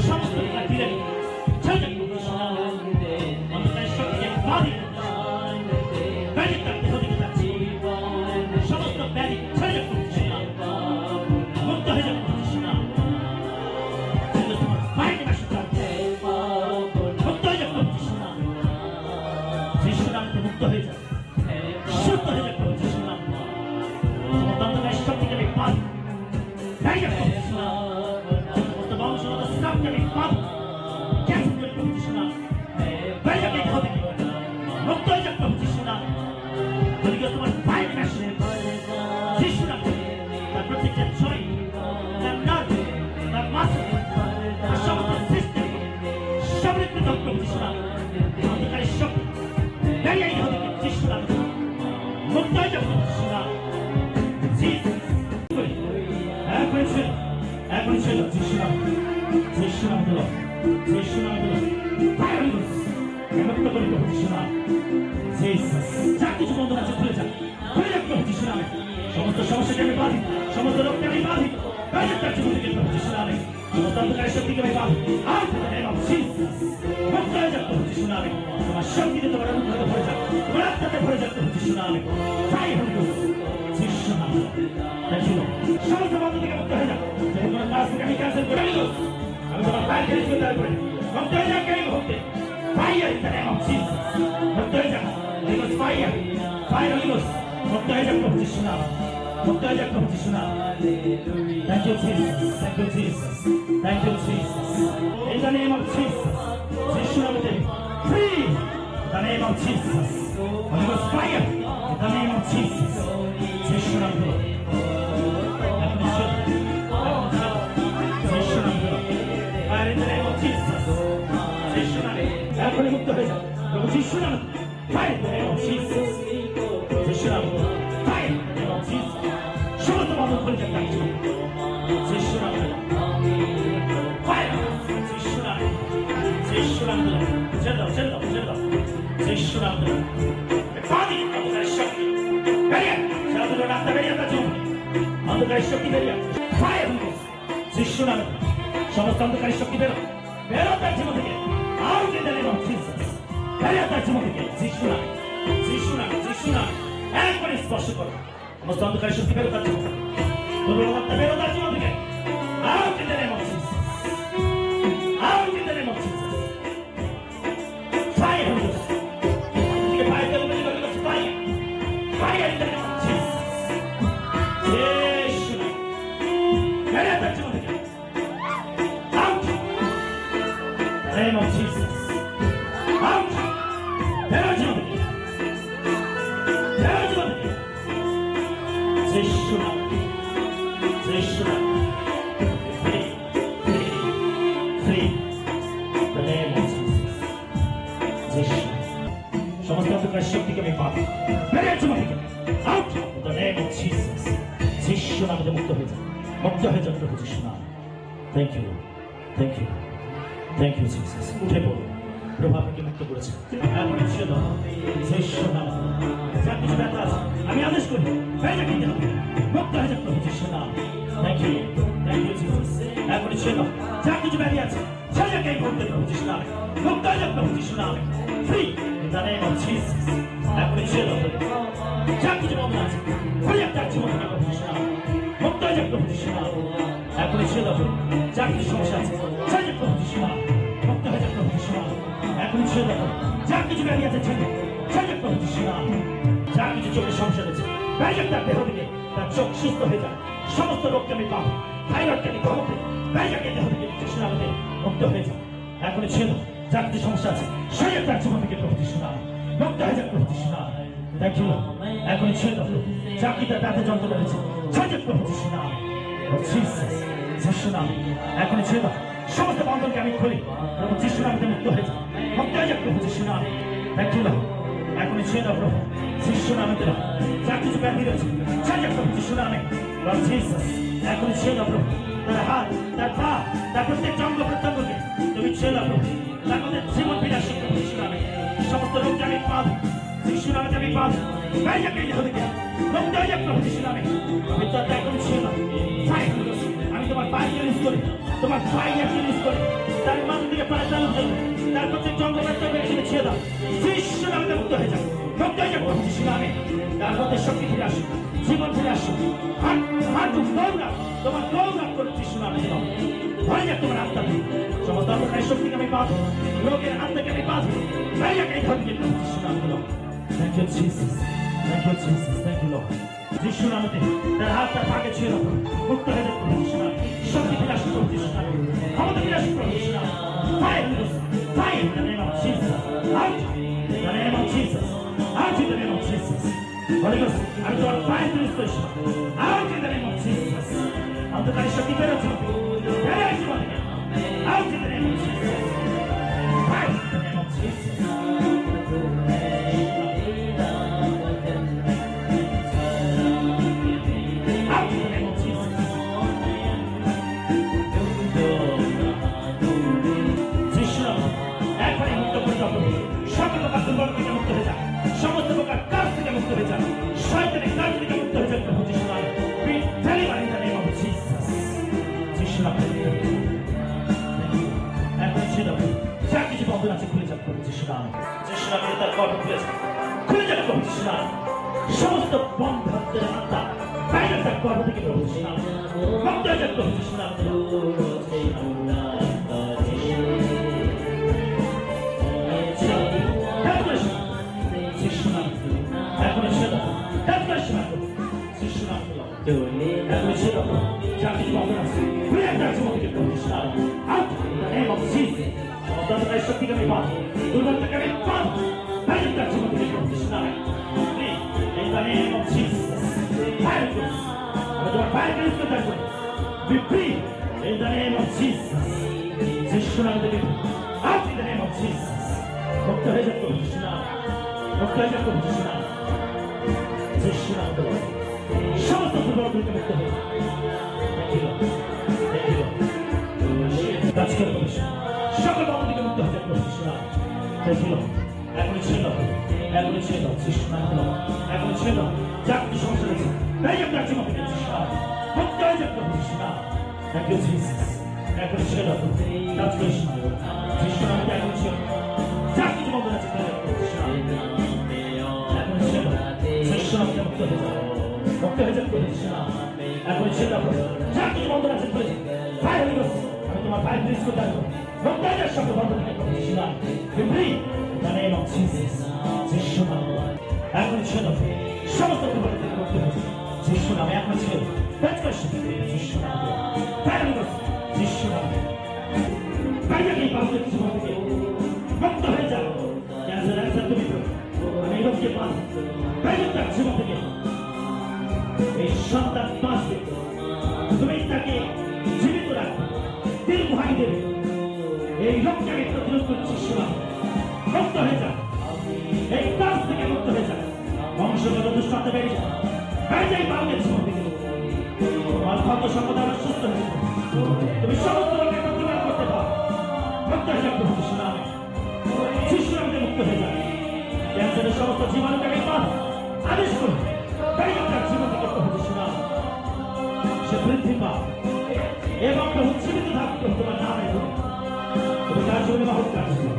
সমস্ত কাঠিরানি ছেড়ে যাক প্রভু যিশু নামে অন্ধকারের শক্তিকে বাঁধি ব্যাধি তার দেহ থেকে যাচ্ছে সমস্ত ব্যাধি ছেড়ে যাক প্রভু যিশু নামে মুক্ত হয়ে যাক প্রভু যিশু নামে বাইরে আসে মুক্ত হয়ে যাক প্রভু যিশু নামে যিশু নামে মুক্ত হয়ে যাক সুস্থ হয়ে যাক প্রভু যিশু নামে সমস্ত অন্ধকারের শক্তিকে আমি বাঁধি ব্যাধি যাক প্রভু যিশু নামে সমস্ত বংশগত শ্রাপকে আমি বাঁধি ক্যান্সেল করে প্রভু যিশু নামে ব্যাধি যাক এই দেহ থেকে মুক্ত হয়ে যাক প্রভু যিশু নামে যদি কেউ তোমার বাইরে আসে যিশু নামে তার প্রত্যেকটা জয় তার নার্ভ তার মাসল তার সমস্ত সিস্টেম সমৃদ্ধ প্রভু যিশু নামে অন্ধকারের শক্তি বেরিয়ে এই দেহ থেকে যিশু নামে মুক্ত হয়ে যাক প্রভু যিশু নামে এখন ছিল যিশু নামে যিশু নামে দিল যিশু নামে দিল মুক্ত করে প্রভু যিশু নামে যা কিছু বন্ধন আছে খুলে যাক প্রভু যিশু নামে সমস্ত সমস্যাকে আমি বাঁধি সমস্ত রোগকে আমি বাঁধি তার জীবন থেকে প্রভু যিশু নামে সমস্ত অন্ধকারের শক্তিকে আমি বাঁধি আর মুক্ত হয়ে যাক প্রভু যিশু নামে তোমার শক্তিতে তোমার অনুগ্রহে ভরে যাক তোমার আত্মাতে ভরে যাক প্রভু যিশু নামে তাই হল যিশু নামে সমস্ত বন্ধ থেকে মুক্ত হয়ে যাক তোমার কাজ থেকে আমি ক্যান্সেল করে দিল আমি তোমার বাইরে খেলে চলে যাবে মুক্ত হয়ে যাক এই মুহূর্তে Fire in the name of Jesus. মুক্ত হয়ে যাক Holy Ghost fire. Fire Holy Ghost. মুক্ত হয়ে যাক প্রভু যিশু নামে মুক্ত হয়ে যাক প্রভু যিশু নামে Thank you Jesus. Thank you Jesus. Thank you Jesus. In the name of Jesus. যিশু নামে free. In the name of Jesus. Holy Ghost fire. In the name of Jesus. যিশু নামে যিশু নামে Fire in the name of Jesus. যিশু নামে এখনই মুক্ত হয়ে যাক প্রভু যিশু নামে Fire in the name of Jesus. যিশু নামে Fire in the name of Jesus. সমস্ত বন্ধন খুলে যাক তার জীবনে যিশু নামে Fire যিশু নামে যিশু নামে ছেড়ে দাও ছেড়ে দাও ছেড়ে দাও যিশু নামে বাঁধি অন্ধকারের শক্তি বেরিয়ে ছেড়ে দিল রাস্তা বেরিয়ে তার জীবনে অন্ধকারের শক্তি বেরিয়ে Fire যিশু নামে সমস্ত অন্ধকারের শক্তি বেরো বেরো তার জীবন থেকে Out in the name of Jesus. বেরিয়ে তার জীবন থেকে যিশু নামে যিশু নামে যিশু নামে একবারে স্পর্শ করো সমস্ত অন্ধকারের শক্তি বেরো তার জীবন দুর্বলতা বেরো তার জীবন থেকে Out in the name of Jesus. Out in the name of Jesus. Fire Holy Ghost. Fire the Holy Ghost. Fire. Fire in the name of Jesus. যিশু নামে বেরিয়ে তার জীবন থেকে Out. The name of Jesus. Out. বেরো জীবন থেকে বেরো জীবন থেকে যিশু নামে যিশু নামে free free free the name of Jesus. যিশু সমস্ত অন্ধকারের শক্তিকে আমি বাঁধি বেরিয়ে জীবন থেকে Out in the name of Jesus. যিশু নামে মুক্ত হয়ে যাক প্রভু যিশু নামে Thank you Thank you Thank you Jesus. উঠে পড়ো প্রভু আপনাকে মুক্ত করেছে এখনই ছেড়ে দাও যিশু নামে যা কিছু ব্যথা আছে আমি আদেশ করি হয়ে যাক এই হবে মুক্ত হয়ে যাক প্রভু যিশু নামে Thank you Jesus. এখনই ছেড়ে দাও যা কিছু ব্যাধি আছে ছেড়ে যাক এই মুহূর্তে প্রভু যিশু নামে মুক্ত হয়ে যাক প্রভু যিশু নামে Free in the name of Jesus. এখনই ছেড়ে দাও যা কিছু বন্ধ আছে হয়ে যাক তার জীবন থেকে প্রভু যিশু নামে মুক্ত হয়ে যাক প্রভু যিশু নামে এখনই ছেড়ে দাও যা কিছু সমস্যা আছে ছেড়ে যাক প্রভু যিশু নামে মুক্ত হয়ে যাক প্রভু যিশু নামে এখনই ছেড়ে দাও যা কিছু ব্যাধি আছে ছেড়ে যাক প্রভু যিশু নামে যা কিছু চোখের সমস্যা রয়েছে বেরিয়ে যাক তার দেহ থেকে তার চোখ সুস্থ হয়ে যাক সমস্ত রোগকে আমি পাবো থাইরয়েডকে আমি কমাতে বেরিয়ে যাক এই দেহ থেকে যিশু নামে মুক্ত হয়ে যাক এখনই ছেড়ে দাও যা কিছু সমস্যা আছে ছেড়ে যাক তার জীবন থেকে প্রভু যিশু নামে মুক্ত হয়ে যাক প্রভু যিশু নামে Thank you এখনই ছেড়ে দাও যা কি তার ব্যথা যন্ত্রণা রয়েছে ছেড়ে যাক প্রভু যিশু নামে Jesus. যিশু নামে এখনই ছেড়ে দাও সমস্ত বন্ধনকে আমি খুলি প্রভু যিশু নামে মুক্ত হয়ে যাক মুক্ত হয়ে যাক প্রভু যিশু নামে Thank you এখনই ছেড়ে দাও প্রভু যিশু নামে দিলাম যা কিছু ব্যাধি রয়েছে ছেড়ে যাক প্রভু যিশু নামে Lord Jesus. এখনই ছেড়ে দাও প্রভু তার হাত তার পা তার প্রত্যেক অঙ্গ প্রত্যঙ্গকে তুমি ছেড়ে দাও প্রভু তার মধ্যে জীবন ফিরে প্রভু যিশু নামে সমস্ত রোগকে আমি পাবো যিশু নামে আমি পাবো বেরিয়ে যাক এই দেহ থেকে মুক্ত হয়ে যাক প্রভু যিশু নামে আমি তো এখন ছেড়ে দাও আমি তোমার পায়ে রিলিজ করি তোমার পায়ে জিনিস করে তার মান থেকে পায়তাল হয়ে তার প্রত্যেক জঙ্গলের তবে এখানে ছেড়ে দাও যিশু নামে মুক্ত হয়ে যাও মুক্ত হয়ে যাও যিশু নামে তার মধ্যে শক্তি ফিরে আসুক জীবন ফিরে আসুক হাঁটু দৌড়া তোমার দৌড়া করে যিশু নামে দাও ভয় যাক তোমার আত্মা সমস্ত অন্ধকারের শক্তিকে আমি বাঁধো রোগের আত্মাকে আমি বাঁধো ভয় যাক এই ধরনের যিশু নামে দাও thank you Jesus thank you Jesus thank you Lord যিশু নামে তার হাতটা পাকে ছেড়ে দাও মুক্ত হয়ে যাক যিশু নামে শক্তি ফিরে আসুক যিশু নামে ক্ষমতা ফিরে আসুক যিশু নামে Fire in the name of Jesus. Out in the name of Jesus. Out in the name of Jesus. Holy Ghost, I'm going to fire to this station. Out in the name of Jesus. I'm going to show you better to you. Out in the name of Jesus. Fire in the name of Jesus. Out in the name of Jesus. সকল প্রকার দুর্বল থেকে মুক্ত হয়ে যায় সমস্ত প্রকার কাজ থেকে মুক্ত হয়ে যায় শয়তানের কাজ থেকে মুক্ত হয়ে যায় প্রভু যিশু নামে be delivered in the name of Jesus যিশু নামে এখন ছেড়ে দাও যা কিছু বন্ধন আছে খুলে যাক প্রভু যিশু নামে তার গর্ব খুলে যাক প্রভু যিশু নামে সমস্ত বন্ধনের আত্মা বাইরে তার গর্ব থেকে প্রভু যিশু নামে মুক্ত হয়ে যাক প্রভু যিশু নামে Be free in the name of Jesus. যিশু নামে out in the name of Jesus. মুক্ত হয়ে যাক যিশু নামে মুক্ত হয়ে যাক যিশু নামে যিশু নামে সমস্ত দুর্বলগুলোকে মুক্ত হয়ে কাজ করে সকল বন্ধ থেকে মুক্ত হয়ে যাক যিশু নামে দেখিল এখনই ছিল এখনই ছিল যিশু নামে এখনই ছিল যা কিছু সমস্যা রয়েছে তাই আপনার জীবন থেকে যিশু নামে মুক্ত হয়ে যাক যিশু নামে থ্যাংক ইউ জিসাস এখনই ছিল কাজ করে যিশু নামে এখনই ছিল যা কিছু বন্ধ আছে যিশু নামে এখনই ছিল যিশু নামে মুক্ত হয়ে যাক মুক্ত হয়ে যাক যিশু নামে এখনই ছিল যা কিছু বন্ধ আছে ফায়ার হয়ে গেছে আমি তোমার ফায়ার রিলিজ করতে পারবো মুক্ত হয়ে যাক সকল বন্ধ থেকে যিশু নামে be free in the name of Jesus যিশু নামে এখনই ছিল সমস্ত দুর্বল থেকে মুক্ত হয়ে যিশু নামে এখনই ছিল কাজ করে যিশু নামে ফায়ার হয়ে গেছে যিশু নামে বাইরে এই বাউলের জীবন থেকে মুক্ত হয়ে যাও ক্যান্সার তুমি আমি এই রোগকে পান বাইরে তার জীবন থেকে এই সন্তান বাঁচবে তুমি তাকে জীবিত রাখবে দীর্ঘায়ু দেবে এই রোগটাকে প্রতিরোধ করছি শোনা মুক্ত হয়ে যাও এই কাজ থেকে মুক্ত হয়ে যাও বংশগত দুষ্টান্ত বেড়ে যাও বাইরে এই বাউলের জীবন থেকে তোমার ভক্ত সম্পদা সুস্থ হয়ে যাবে তুমি সমস্ত রোগের প্রতিবাদ করতে পারো মুক্ত হয়ে যাও যিশু নামে যিশু নামে মুক্ত হয়ে যাও ক্যান্সারের সমস্ত জীবাণুটাকে বাদ আদেশ করো তাই আপনার জীবন থেকে প্রভু যিশু নামে সে বৃদ্ধি পাও এবং প্রভু জীবিত থাকবে তোমার নামে তুমি তার জীবনে মহৎ কাজ করো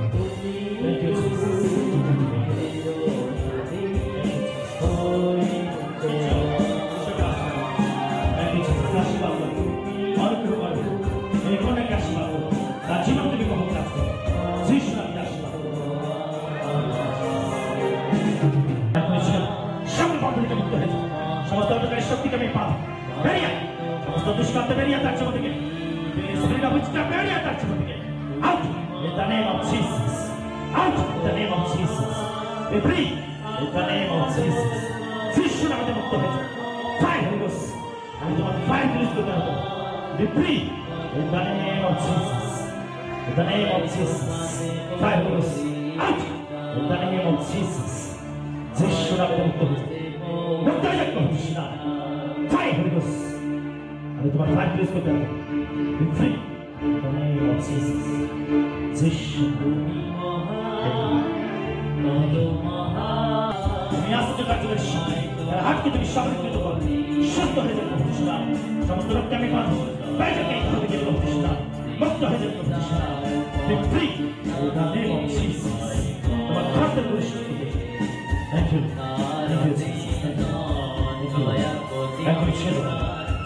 থ্যাংক ইউ জিসাস আশীর্বাদ করো অনুগ্রহ করো এই অনেক আশীর্বাদ করো তার জীবন থেকে মহৎ কাজ করো যিশু নামে আশীর্বাদ করো সকল বন্ধ থেকে মুক্ত হয়ে যাও সমস্ত অন্ধকারের শক্তিকে আমি পাবো বেরিয়ে সমস্ত দুষ্কান্ত বেরিয়ে তার জীবন থেকে স্পিরিট অফ উইচক্রাফট বেরিয়ে তার জীবন থেকে out in the name of Jesus out in the name of Jesus be free in the name of Jesus যিশু নামে মুক্ত হয়ে যাও ফায়ার হয়ে গেছে আমি তোমার ফায়ার রিলিজ করতে হবে be free in the name of Jesus in the name of Jesus fire হয়ে গেছে out in the name of Jesus যিশু নামে মুক্ত হয়ে যাও মুক্ত হয়ে যাক যিশু নামে ফায়ার হয়ে গেছে আমি তোমার ফায়ার রিলিজ করতে হবে be free in the name of Jesus যিশু তুমি আসতে কাজের সময় হাতকে তুমি সবৃদ্ধ করো সুস্থ হয়ে যাবে যিশু নামে সমস্ত রোগকে আমি বাঁধি বাইরে থেকে যিশু নামে মুক্ত হয়ে যাবে প্রভু যিশু নাম। Be free in the name of Jesus. তোমার খাদ্যের পরিশুদ্ধি। Thank you. Thank you, Jesus. Thank you. Thank you. এখন ছেড়ে দাও।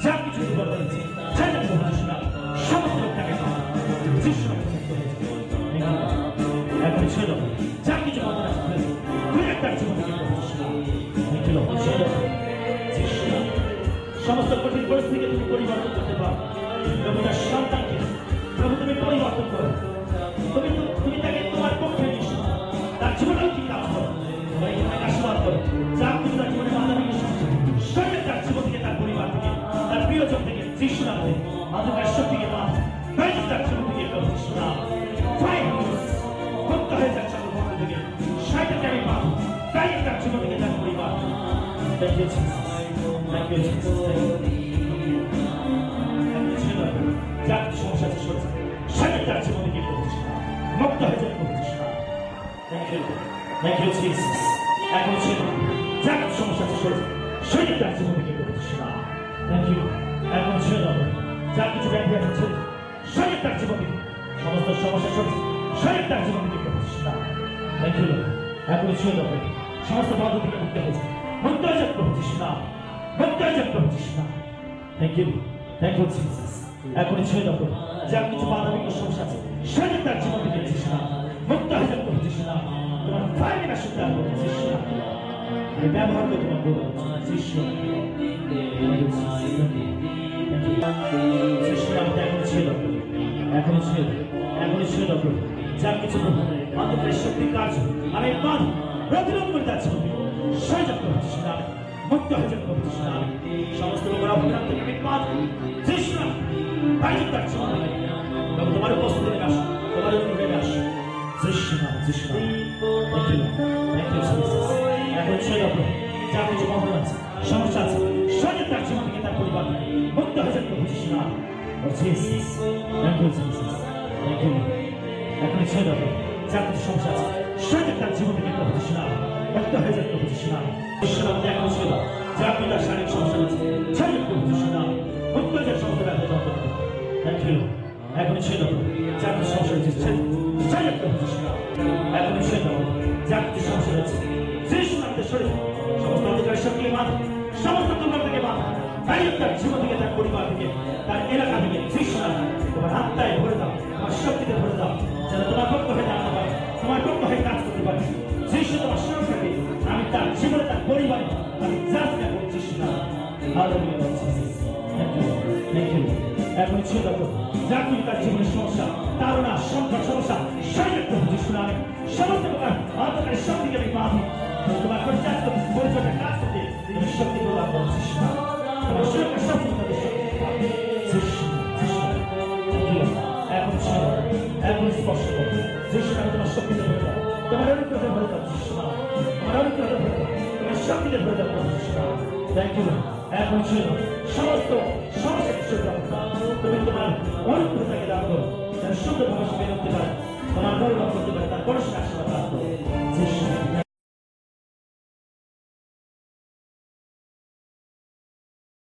যা কিছু দুর্বল হয়েছে, ছেড়ে দাও প্রভু যিশু নাম। সমস্ত লোকটাকে যিশু নামে মুক্ত হয়ে যাবে। Thank you. এখন ছেড়ে দাও। যা কিছু বাধা আছে, তুই একটা জীবন থেকে প্রভু যিশু নাম। Thank you, Lord. ছেড়ে দাও। যিশু নাম। সমস্ত কঠিন পরিস্থিতিকে তুমি পরিবর্তন করতে পারো। প্রভু তার সন্তানকে প্রভু তুমি পরিবর্তন করো। তুমি তাকে তোমার পক্ষে নিস, তার জীবনেও কি কাজ করো, তোমার এখানে আশীর্বাদ করো। যা কিছু তার জীবনে বাধা বিঘ্ন সঙ্গে তার জীবন থেকে, তার পরিবার থেকে, তার প্রিয়জন থেকে যিশু নামে অন্ধকার শক্তিকে বাধ বাইরে তার জীবন থেকে প্রভু যিশু নাম। মুক্ত হয়ে যাচ্ছে বন্ধ থেকে শয়তানকে আমি বাধ বাইরে তার জীবন থেকে, তার পরিবার। Thank you, Jesus. Thank you, Jesus. যা কিছু সমস্যা আছে সরছে সেটা তার জীবন থেকে প্রভু যিশু নাম মুক্ত হয়ে যাবে প্রভু যিশু নাম। Thank you. Thank you, Jesus. এখন ছিল যা কিছু সমস্যা আছে সরছে সেটা তার জীবন থেকে প্রভু যিশু নাম। Thank you. এখন ছিল যা কিছু ব্যাধি আছে সেটা তার জীবন থেকে, সমস্ত সমস্যা সরছে সেটা তার জীবন থেকে প্রভু যিশু নাম। Thank you. এখন ছিল সমস্ত বাধা থেকে মুক্ত হয়েছে, মুক্ত হয়ে যাবে প্রভু যিশু নাম, মুক্ত হয়ে যাবে প্রভু যিশু নাম। Thank you. Thank you, Jesus. এখন ছেড়ে দাও যা কিছু বাধা বিঘ্ন সমস্যা আছে সেটা তার জীবন থেকে যিশু নাম মুক্ত হয়ে যাবে প্রভু যিশু নাম। তোমার ফাইনে না শুনতে হবে যিশু নাম আমি ব্যবহার করে তোমার বলবো যিশু যিশু নাম। এখন ছেড়ে দাও, এখন ছেড়ে দাও, এখন ছেড়ে দাও যা কিছু অন্তরের শক্তির কাজ আমি বাদ প্রতিরোধ করে যাচ্ছি সরে যাবে প্রভু যিশু নাম, মুক্ত হয়ে যাবে প্রভু যিশু নাম। সমস্ত লোকেরা অপরাধ থেকে আমি বাদ যিশু নাম বাইরে তার জীবন থেকে প্রভু তোমার উপস্থিতি নেমে আসো, তোমার উপর নেমে আসো যিশু নাম, যিশু নাম। Thank you. Thank you, Jesus. এখন ছেড়ে দাও যা কিছু বন্ধন আছে সমস্যা আছে সরে তার জীবন থেকে, তার পরিবার মুক্ত হয়ে যাবে প্রভু যিশু নাম। Jesus. Thank you, Jesus. Thank you. এখন ছেড়ে দাও যা কিছু সমস্যা আছে সরে তার জীবন থেকে প্রভু যিশু নাম মুক্ত হয়ে যাবে প্রভু যিশু নাম। যিশু নাম এখন ছেড়ে দাও যা পিতার শারীরিক সমস্যা আছে ছেড়ে প্রভু যিশু নাম মুক্ত হয়ে যাবে সমস্ত ব্যথা যন্ত্রণা। Thank you. এখন ছেড়ে দাও যা কিছু সমস্যা হচ্ছে ছেড়ে প্রভু যিশু নাম। এখন ছেড়ে দাও যা কিছু সমস্যা হচ্ছে যিশু নামে সরে সমস্ত অন্ধকারের শক্তিকে বাধা, সমস্ত দুর্বল থেকে বাধা বাইরে তার জীবন থেকে, তার পরিবার থেকে, তার এলাকা থেকে যিশু নামে তোমার আত্মায় ভরে দাও, তোমার শক্তিতে ভরে দাও যেন তোমার পক্ষ হয়ে দাঁড়াতে পারে, তোমার পক্ষ হয়ে কাজ করতে পারে। যিশু তোমার সুরক্ষাকে আমি তার জীবনে, তার পরিবারে আমি যাত্রা করি যিশু নামে। Hallelujah. Thank you. Thank you. এখন ছিল যা তুমি তার জীবনের সমস্যা, তারা সংখ্যার সমস্যা সরে প্রভু যিশু নামে সমস্ত প্রকার অন্ধকারের শক্তিকে আমি বাঁধি তোমার পরিচালিত পরিচয়টা কাজ করতে তুমি শক্তি প্রদান করো যিশু নামে। তোমার সুরক্ষার শক্তি তোমাদের শক্তি যিশু এখন ছিল এখন স্পর্শ করো যিশু নামে তোমার শক্তিতে ভরে দাও, তোমার অনুগ্রহে ভরে দাও যিশু নামে, তোমার অনুগ্রহে ভরে দাও, তোমার শক্তিতে ভরে দাও প্রভু যিশু নামে। Thank you. এখন ছিল সমস্ত সমস্যা তুমি তোমার অনুগ্রহটাকে দান করো যেন সুন্দরভাবে সে বেরোতে পারে, তোমার গৌরব করতে পারে, তার পড়াশোনা